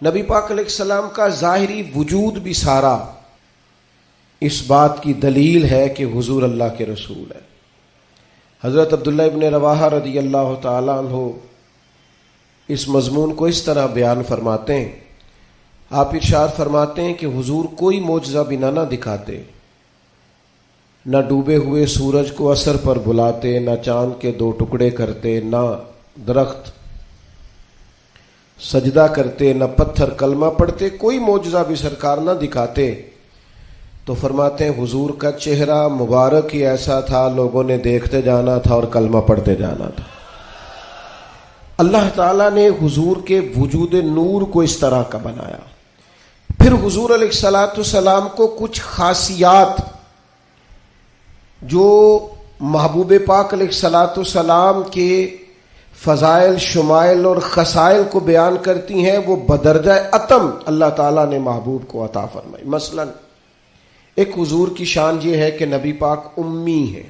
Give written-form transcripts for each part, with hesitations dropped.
نبی پاک علیہ السلام کا ظاہری وجود بھی سارا اس بات کی دلیل ہے کہ حضور اللہ کے رسول ہے۔ حضرت عبداللہ ابن رواحہ رضی اللہ تعالیٰ عنہ اس مضمون کو اس طرح بیان فرماتے ہیں، آپ ارشاد فرماتے ہیں کہ حضور کوئی معجزہ بھی نہ دکھاتے، نہ ڈوبے ہوئے سورج کو اثر پر بلاتے، نہ چاند کے 2 ٹکڑے کرتے، نہ درخت سجدہ کرتے، نہ پتھر کلمہ پڑھتے، کوئی معجزہ بھی سرکار نہ دکھاتے، تو فرماتے ہیں حضور کا چہرہ مبارک ہی ایسا تھا، لوگوں نے دیکھتے جانا تھا اور کلمہ پڑھتے جانا تھا۔ اللہ تعالیٰ نے حضور کے وجود نور کو اس طرح کا بنایا۔ پھر حضور علیہ السلام کو کچھ خاصیات جو محبوب پاک علیہ السلام کے فضائل، شمائل اور خصائل کو بیان کرتی ہیں، وہ بدرجہ اتم اللہ تعالیٰ نے محبوب کو عطا فرمائی۔ مثلا ایک حضور کی شان یہ ہے کہ نبی پاک امی ہے۔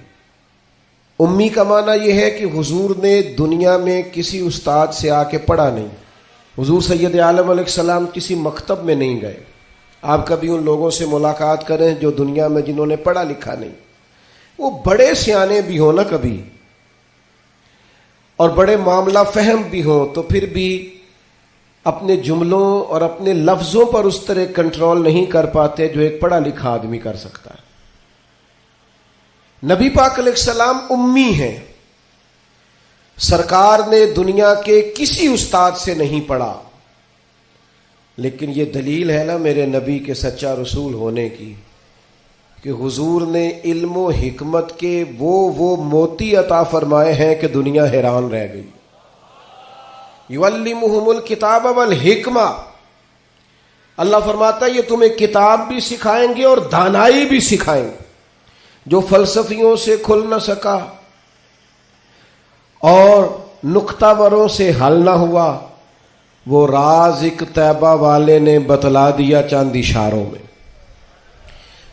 امی کا معنی یہ ہے کہ حضور نے دنیا میں کسی استاد سے آ کے پڑھا نہیں۔ حضور سید عالم علیہ السلام کسی مکتب میں نہیں گئے۔ آپ کبھی ان لوگوں سے ملاقات کریں جو دنیا میں جنہوں نے پڑھا لکھا نہیں، وہ بڑے سیانے بھی ہوں نا کبھی، اور بڑے معاملہ فہم بھی ہوں، تو پھر بھی اپنے جملوں اور اپنے لفظوں پر اس طرح کنٹرول نہیں کر پاتے جو ایک پڑھا لکھا آدمی کر سکتا ہے۔ نبی پاک علیہ السلام امی ہیں، سرکار نے دنیا کے کسی استاد سے نہیں پڑھا، لیکن یہ دلیل ہے نا میرے نبی کے سچا رسول ہونے کی کہ حضور نے علم و حکمت کے وہ موتی عطا فرمائے ہیں کہ دنیا حیران رہ گئی۔ یعلمہم الکتاب والحکمہ، اللہ فرماتا ہے یہ تمہیں کتاب بھی سکھائیں گے اور دانائی بھی سکھائیں گے۔ جو فلسفیوں سے کھل نہ سکا اور نکتہ وروں سے حل نہ ہوا، وہ راز ایک طیبہ والے نے بتلا دیا چند اشاروں میں۔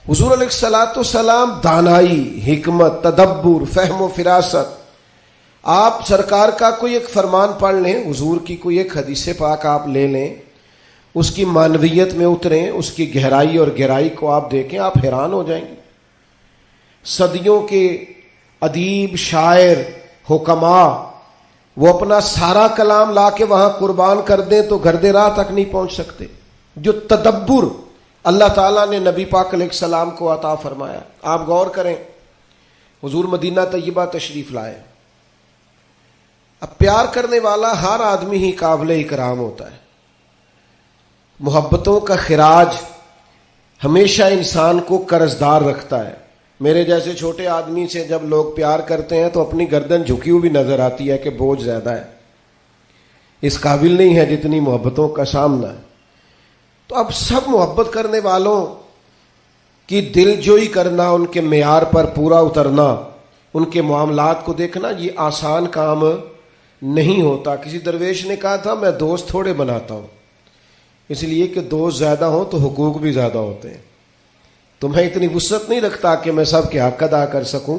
حضور علیہ السلام دانائی، حکمت، تدبر، فہم و فراست۔ آپ سرکار کا کوئی ایک فرمان پڑھ لیں، حضور کی کوئی ایک حدیث پاک آپ لے لیں، اس کی معنویت میں اتریں، اس کی گہرائی اور گہرائی کو آپ دیکھیں، آپ حیران ہو جائیں گے۔ صدیوں کے ادیب، شاعر، حکماء وہ اپنا سارا کلام لا کے وہاں قربان کر دیں تو گرد راہ تک نہیں پہنچ سکتے۔ جو تدبر اللہ تعالیٰ نے نبی پاک علیہ السلام کو عطا فرمایا، آپ غور کریں۔ حضور مدینہ طیبہ تشریف لائے، اب پیار کرنے والا ہر آدمی ہی قابل اکرام ہوتا ہے۔ محبتوں کا خراج ہمیشہ انسان کو قرضدار رکھتا ہے۔ میرے جیسے چھوٹے آدمی سے جب لوگ پیار کرتے ہیں تو اپنی گردن جھکی ہوئی نظر آتی ہے کہ بوجھ زیادہ ہے، اس قابل نہیں ہے جتنی محبتوں کا سامنا ہے۔ تو اب سب محبت کرنے والوں کی دل جوئی کرنا، ان کے معیار پر پورا اترنا، ان کے معاملات کو دیکھنا، یہ آسان کام نہیں ہوتا۔ کسی درویش نے کہا تھا میں دوست تھوڑے بناتا ہوں، اس لیے کہ دوست زیادہ ہوں تو حقوق بھی زیادہ ہوتے ہیں، تو میں اتنی وسعت نہیں رکھتا کہ میں سب کے حق ادا کر سکوں۔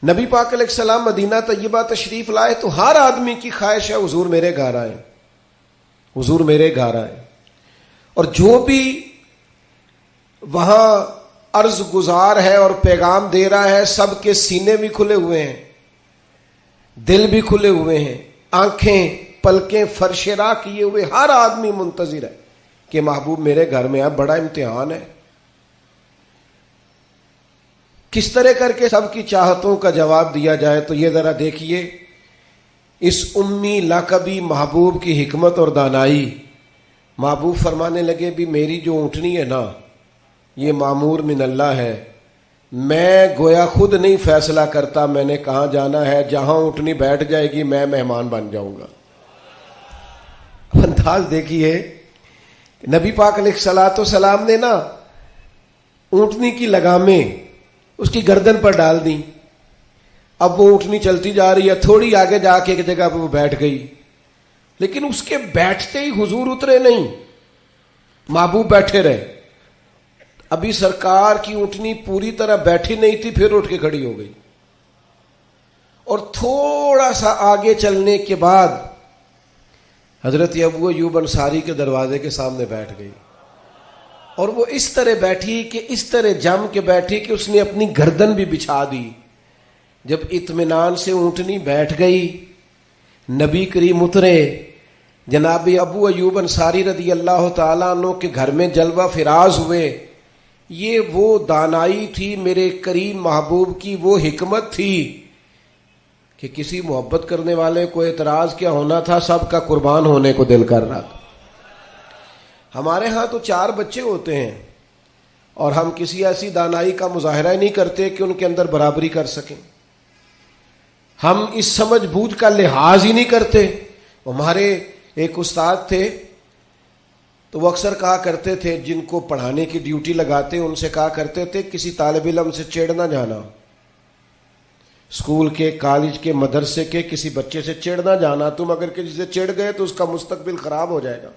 نبی پاک علیہ السلام مدینہ طیبہ تشریف لائے تو ہر آدمی کی خواہش ہے حضور میرے گھر آئے، حضور میرے گھر آئے، اور جو بھی وہاں عرض گزار ہے اور پیغام دے رہا ہے، سب کے سینے بھی کھلے ہوئے ہیں، دل بھی کھلے ہوئے ہیں، آنکھیں پلکیں فرش راہ کیے ہوئے، ہر آدمی منتظر ہے کہ محبوب میرے گھر میں آئے۔ بڑا امتحان ہے، کس طرح کر کے سب کی چاہتوں کا جواب دیا جائے۔ تو یہ ذرا دیکھیے، اس امی لقبی محبوب کی حکمت اور دانائی۔ محبوب فرمانے لگے بھی میری جو اونٹنی ہے نا، یہ معمور من اللہ ہے، میں گویا خود نہیں فیصلہ کرتا میں نے کہاں جانا ہے، جہاں اونٹنی بیٹھ جائے گی میں مہمان بن جاؤں گا۔ انداز دیکھیے، نبی پاک علیہ السلام نے نا اونٹنی کی لگامیں اس کی گردن پر ڈال دی۔ اب وہ اونٹنی چلتی جا رہی ہے، تھوڑی آگے جا کے ایک جگہ پہ وہ بیٹھ گئی، لیکن اس کے بیٹھتے ہی حضور اترے نہیں، محبوب بیٹھے رہے۔ ابھی سرکار کی اونٹنی پوری طرح بیٹھی نہیں تھی، پھر اٹھ کے کھڑی ہو گئی، اور تھوڑا سا آگے چلنے کے بعد حضرت ابو ایوب انصاری کے دروازے کے سامنے بیٹھ گئی، اور وہ اس طرح بیٹھی کہ اس طرح جم کے بیٹھی کہ اس نے اپنی گردن بھی بچھا دی۔ جب اطمینان سے اونٹنی بیٹھ گئی، نبی کریم اترے، جناب ابو ایوب انصاری رضی اللہ تعالیٰ عنہ کے گھر میں جلوہ فراز ہوئے۔ یہ وہ دانائی تھی میرے کریم محبوب کی، وہ حکمت تھی کہ کسی محبت کرنے والے کو اعتراض کیا ہونا تھا، سب کا قربان ہونے کو دل کر رہا تھا۔ ہمارے ہاں تو 4 بچے ہوتے ہیں اور ہم کسی ایسی دانائی کا مظاہرہ نہیں کرتے کہ ان کے اندر برابری کر سکیں، ہم اس سمجھ بوجھ کا لحاظ ہی نہیں کرتے۔ ہمارے ایک استاد تھے تو وہ اکثر کہا کرتے تھے، جن کو پڑھانے کی ڈیوٹی لگاتے ان سے کہا کرتے تھے کسی طالب علم سے چڑ نہ جانا، اسکول کے، کالج کے، مدرسے کے کسی بچے سے چڑ نہ جانا، تم اگر کسی سے چڑ گئے تو اس کا مستقبل خراب ہو جائے گا،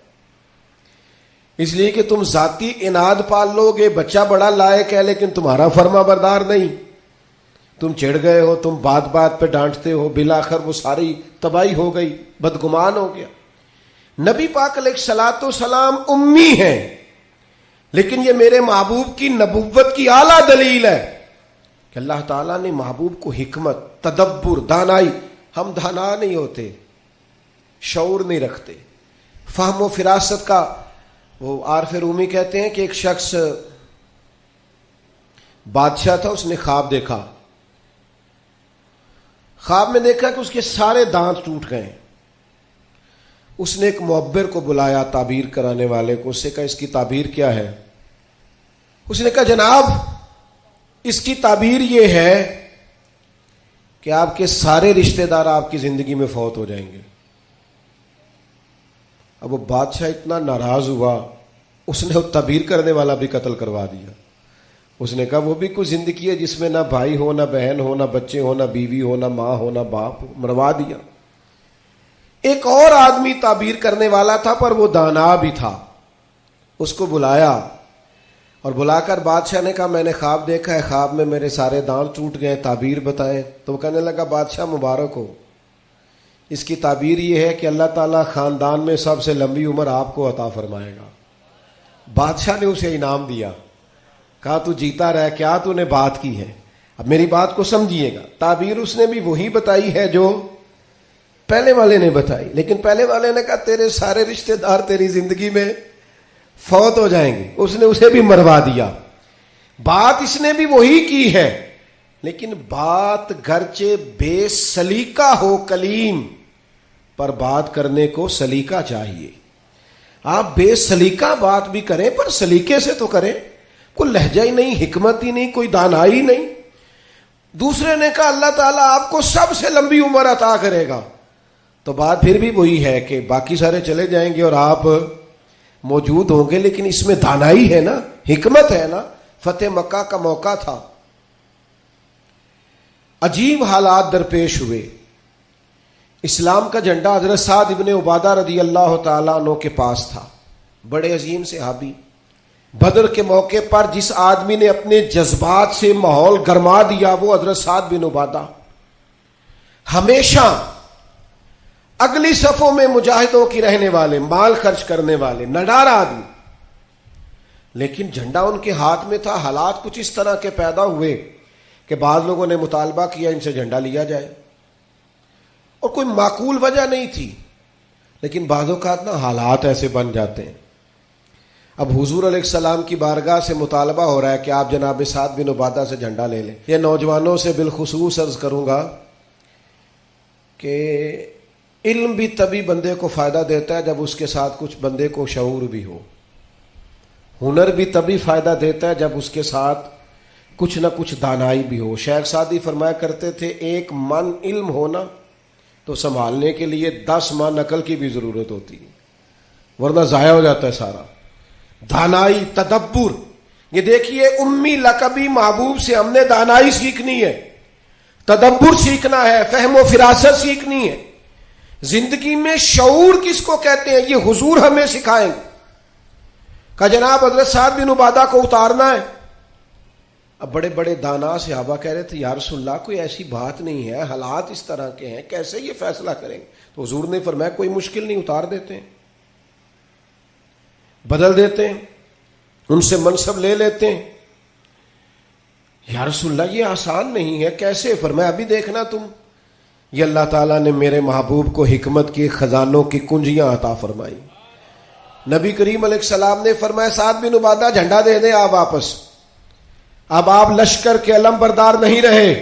اس لیے کہ تم ذاتی اناد پال لو گے، بچہ بڑا لائق ہے لیکن تمہارا فرما بردار نہیں، تم چڑ گئے ہو، تم بات بات پہ ڈانٹتے ہو، بالآخر وہ ساری تباہی ہو گئی، بدگمان ہو گیا۔ نبی پاک علیہ الصلوۃ والسلام امی ہیں، لیکن یہ میرے محبوب کی نبوت کی اعلیٰ دلیل ہے کہ اللہ تعالیٰ نے محبوب کو حکمت، تدبر، دانائی، ہم دانا نہیں ہوتے، شعور نہیں رکھتے، فہم و فراست کا۔ وہ عارف رومی کہتے ہیں کہ ایک شخص بادشاہ تھا، اس نے خواب دیکھا، خواب میں دیکھا کہ اس کے سارے دانت ٹوٹ گئے۔ اس نے ایک معبر کو بلایا، تعبیر کرانے والے کو، اس سے کہا اس کی تعبیر کیا ہے؟ اس نے کہا جناب اس کی تعبیر یہ ہے کہ آپ کے سارے رشتہ دار آپ کی زندگی میں فوت ہو جائیں گے۔ اب وہ بادشاہ اتنا ناراض ہوا، اس نے وہ تعبیر کرنے والا بھی قتل کروا دیا۔ اس نے کہا وہ بھی کوئی زندگی ہے جس میں نہ بھائی ہو، نہ بہن ہو، نہ بچے ہو، نہ بیوی ہو، نہ ماں ہو، نہ باپ ہو، مروا دیا۔ ایک اور آدمی تعبیر کرنے والا تھا پر وہ دانا بھی تھا، اس کو بلایا اور بلا کر بادشاہ نے کہا میں نے خواب دیکھا ہے، خواب میں میرے سارے دانت ٹوٹ گئے، تعبیر بتائیں۔ تو وہ کہنے لگا بادشاہ مبارک ہو، اس کی تعبیر یہ ہے کہ اللہ تعالیٰ خاندان میں سب سے لمبی عمر آپ کو عطا فرمائے گا۔ بادشاہ نے اسے انعام دیا، کہا تو جیتا رہ، کیا تو نے بات کی ہے۔ اب میری بات کو سمجھیے گا، تعبیر اس نے بھی وہی بتائی ہے جو پہلے والے نے بتائی، لیکن پہلے والے نے کہا تیرے سارے رشتہ دار تیری زندگی میں فوت ہو جائیں گے، اس نے اسے بھی مروا دیا۔ بات اس نے بھی وہی کی ہے، لیکن بات گرچہ بے سلیقہ ہو کلیم، پر بات کرنے کو سلیقہ چاہیے۔ آپ بے سلیقہ بات بھی کریں پر سلیقے سے تو کریں، کوئی لہجہ ہی نہیں، حکمت ہی نہیں، کوئی دانائی نہیں۔ دوسرے نے کہا اللہ تعالیٰ آپ کو سب سے لمبی عمر عطا کرے گا، تو بات پھر بھی وہی ہے کہ باقی سارے چلے جائیں گے اور آپ موجود ہوں گے، لیکن اس میں دانائی ہے نا، حکمت ہے نا۔ فتح مکہ کا موقع تھا، عجیب حالات درپیش ہوئے۔ اسلام کا جھنڈا حضرت سعد ابن عبادہ رضی اللہ تعالیٰ عنہ کے پاس تھا، بڑے عظیم صحابی۔ بدر کے موقع پر جس آدمی نے اپنے جذبات سے ماحول گرما دیا وہ حضرت سعد بن عبادہ، ہمیشہ اگلی صفوں میں مجاہدوں کی رہنے والے، مال خرچ کرنے والے، نڈار آدمی، لیکن جھنڈا ان کے ہاتھ میں تھا۔ حالات کچھ اس طرح کے پیدا ہوئے کہ بعض لوگوں نے مطالبہ کیا ان سے جھنڈا لیا جائے، اور کوئی معقول وجہ نہیں تھی، لیکن بعض اوقات نا حالات ایسے بن جاتے ہیں۔ اب حضور علیہ السلام کی بارگاہ سے مطالبہ ہو رہا ہے کہ آپ جناب سعد بن عبادہ سے جھنڈا لے لیں۔ یہ نوجوانوں سے بالخصوص عرض کروں گا کہ علم بھی تبھی بندے کو فائدہ دیتا ہے جب اس کے ساتھ کچھ بندے کو شعور بھی ہو، ہنر بھی تبھی فائدہ دیتا ہے جب اس کے ساتھ کچھ نہ کچھ دانائی بھی ہو۔ شیخ سعدی فرمایا کرتے تھے 1 من علم ہونا تو سنبھالنے کے لیے 10 من عقل کی بھی ضرورت ہوتی ہے، ورنہ ضائع ہو جاتا ہے سارا۔ دانائی، تدبر، یہ دیکھیے امی لقبی محبوب سے ہم نے دانائی سیکھنی ہے، تدبر سیکھنا ہے، فہم و فراست سیکھنی ہے۔ زندگی میں شعور کس کو کہتے ہیں یہ حضور ہمیں سکھائیں گے۔ کہ جناب حضرت سعد بن عبادہ کو اتارنا ہے، اب بڑے بڑے دانا صحابہ کہہ رہے تھے یا رسول اللہ کوئی ایسی بات نہیں ہے، حالات اس طرح کے ہیں، کیسے یہ فیصلہ کریں گے؟ تو حضور نے فرمایا کوئی مشکل نہیں، اتار دیتے ہیں، بدل دیتے ہیں، ان سے منصب لے لیتے ہیں۔ یا رسول اللہ یہ آسان نہیں ہے، کیسے؟ فرمایا ابھی دیکھنا تم، یہ اللہ تعالیٰ نے میرے محبوب کو حکمت کی خزانوں کی کنجیاں عطا فرمائی۔ نبی کریم علیہ السلام نے فرمایا سعد بن عبادہ جھنڈا دے دیں آپ واپس، اب آپ لشکر کے علم بردار نہیں رہے۔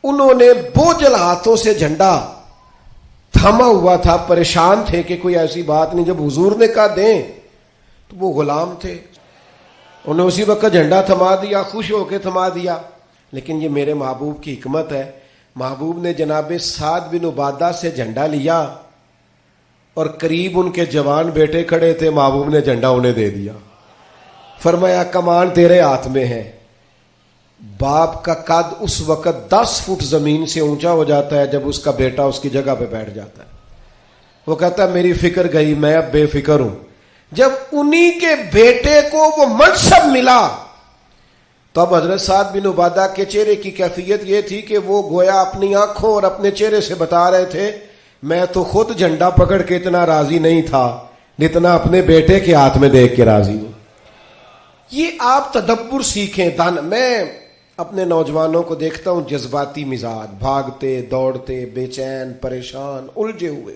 انہوں نے بوجھل ہاتھوں سے جھنڈا تھما ہوا تھا، پریشان تھے کہ کوئی ایسی بات نہیں۔ جب حضور نے کہا دیں تو وہ غلام تھے، انہوں نے اسی وقت جھنڈا تھما دیا، خوش ہو کے تھما دیا۔ لیکن یہ میرے محبوب کی حکمت ہے، محبوب نے جناب سعد بن عبادہ سے جھنڈا لیا اور قریب ان کے جوان بیٹے کھڑے تھے، محبوب نے جھنڈا انہیں دے دیا، فرمایا کمان تیرے ہاتھ میں ہے۔ باپ کا قد اس وقت 10 فٹ زمین سے اونچا ہو جاتا ہے جب اس کا بیٹا اس کی جگہ پہ بیٹھ جاتا ہے۔ وہ کہتا ہے میری فکر گئی، میں اب بے فکر ہوں۔ جب انہی کے بیٹے کو وہ منصب ملا تو اب حضرت سعد بن عبادہ کے چہرے کی کیفیت یہ تھی کہ وہ گویا اپنی آنکھوں اور اپنے چہرے سے بتا رہے تھے میں تو خود جھنڈا پکڑ کے اتنا راضی نہیں تھا جتنا اپنے بیٹے کے ہاتھ میں دیکھ کے راضی ہوں۔ یہ آپ تدبر سیکھیں۔ میں اپنے نوجوانوں کو دیکھتا ہوں جذباتی مزاج، بھاگتے دوڑتے، بے چین، پریشان، الجھے ہوئے۔